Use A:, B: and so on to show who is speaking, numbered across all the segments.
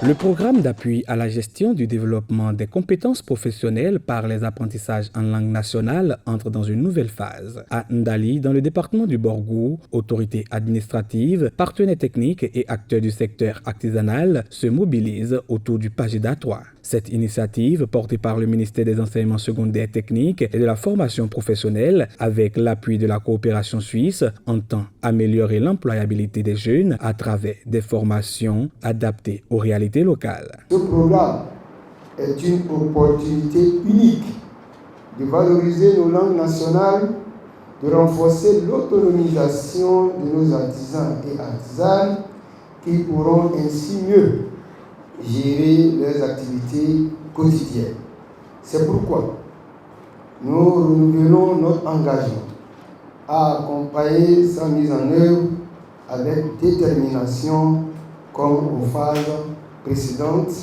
A: Le programme d'appui à la gestion du développement des compétences professionnelles par les apprentissages en langue nationale entre dans une nouvelle phase. À Ndali, dans le département du Borgou, autorités administratives, partenaires techniques et acteurs du secteur artisanal se mobilisent autour du PAGEDA 3. Cette initiative, portée par le ministère des Enseignements secondaires techniques et de la formation professionnelle, avec l'appui de la coopération suisse, entend améliorer l'employabilité des jeunes à travers des formations adaptées aux réalités locales.
B: Ce programme est une opportunité unique de valoriser nos langues nationales, de renforcer l'autonomisation de nos artisans et artisanes qui pourront ainsi mieux gérer leurs activités quotidiennes. C'est pourquoi nous renouvelons notre engagement à accompagner sa mise en œuvre avec détermination comme aux phases précédentes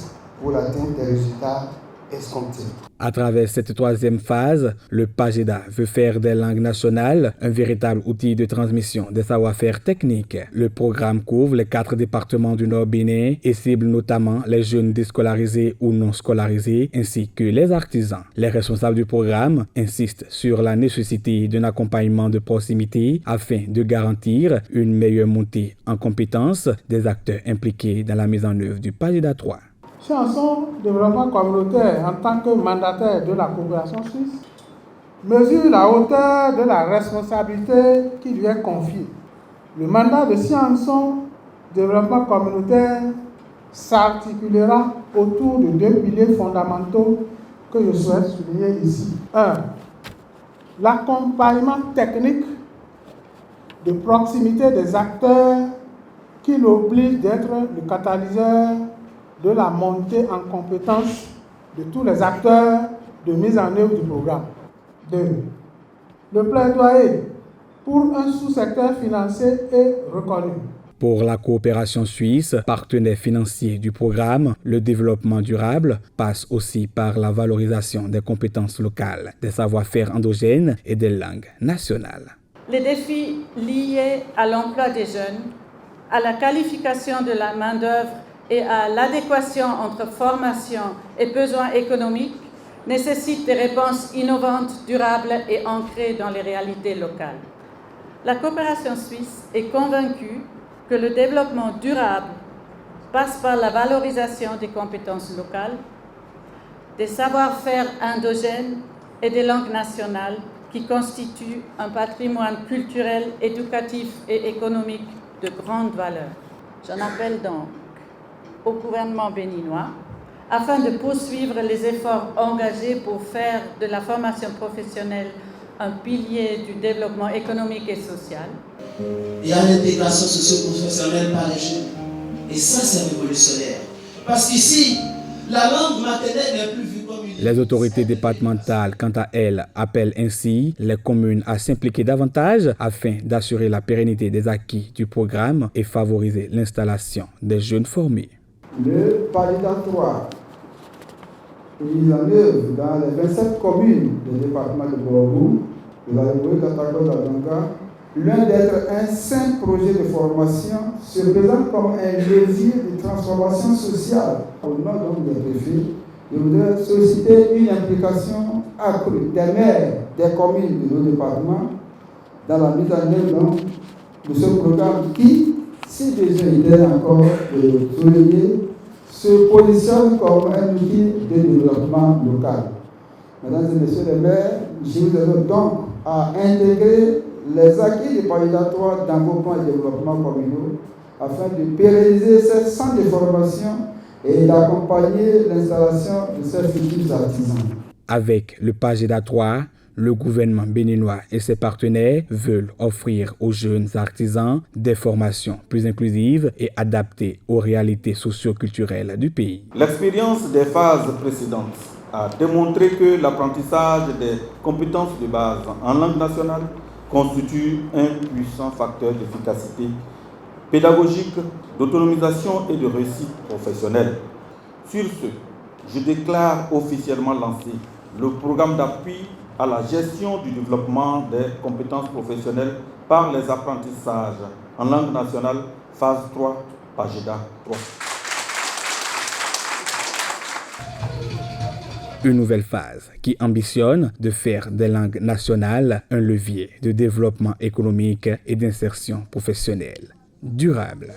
B: pour l'atteinte des résultats escomptés.
A: À travers cette troisième phase, le PAGEDA veut faire des langues nationales un véritable outil de transmission des savoir-faire techniques. Le programme couvre les 4 départements du Nord Bénin et cible notamment les jeunes déscolarisés ou non scolarisés ainsi que les artisans. Les responsables du programme insistent sur la nécessité d'un accompagnement de proximité afin de garantir une meilleure montée en compétences des acteurs impliqués dans la mise en œuvre du PAGEDA 3.
C: Chanson développement communautaire en tant que mandataire de la coopération suisse mesure la hauteur de la responsabilité qui lui est confiée. Le mandat de Chanson développement communautaire s'articulera autour de 2 piliers fondamentaux que je souhaite souligner ici. 1. L'accompagnement technique de proximité des acteurs qui l'oblige d'être le catalyseur de la montée en compétence de tous les acteurs de mise en œuvre du programme. 2. Le plaidoyer pour un sous-secteur financier est reconnu.
A: Pour la coopération suisse, partenaire financier du programme, le développement durable passe aussi par la valorisation des compétences locales, des savoir-faire endogènes et des langues nationales.
D: Les défis liés à l'emploi des jeunes, à la qualification de la main-d'œuvre et à l'adéquation entre formation et besoins économiques nécessitent des réponses innovantes, durables et ancrées dans les réalités locales. La coopération suisse est convaincue que le développement durable passe par la valorisation des compétences locales, des savoir-faire endogènes et des langues nationales qui constituent un patrimoine culturel, éducatif et économique de grande valeur. J'en appelle donc au gouvernement béninois afin de poursuivre les efforts engagés pour faire de la formation professionnelle un pilier du développement économique et social.
E: Il y a l'intégration socio-professionnelle par les jeunes. Et ça, c'est révolutionnaire. Parce qu'ici, la langue maternelle n'est plus vue comme une...
A: Les autorités départementales, quant à elles, appellent ainsi les communes à s'impliquer davantage afin d'assurer la pérennité des acquis du programme et favoriser l'installation des jeunes formés.
B: Le PAGEDA 3 est mis en œuvre dans les 27 communes du département de Borgou, de la République d'Atako-Dadonga, loin d'être un simple projet de formation, se présente comme un levier de transformation sociale. Au nom donc des préfets, je voudrais solliciter une implication accrue des maires des communes de nos départements dans la mise en œuvre de ce programme qui, si besoin était encore de souligner, se positionne comme un outil de développement local. Mesdames et messieurs les maires, je vous invite donc à intégrer les acquis du PAGEDA 3 dans vos plans de développement communaux afin de pérenniser ces centres de formation et d'accompagner l'installation de ces futurs artisans.
A: Avec le PAGEDA 3, le gouvernement béninois et ses partenaires veulent offrir aux jeunes artisans des formations plus inclusives et adaptées aux réalités socio-culturelles du pays.
F: L'expérience des phases précédentes a démontré que l'apprentissage des compétences de base en langue nationale constitue un puissant facteur d'efficacité pédagogique, d'autonomisation et de réussite professionnelle. Sur ce, je déclare officiellement lancé le programme d'appui à la gestion du développement des compétences professionnelles par les apprentissages en langue nationale, phase 3, PAGEDA 3.
A: Une nouvelle phase qui ambitionne de faire des langues nationales un levier de développement économique et d'insertion professionnelle durable.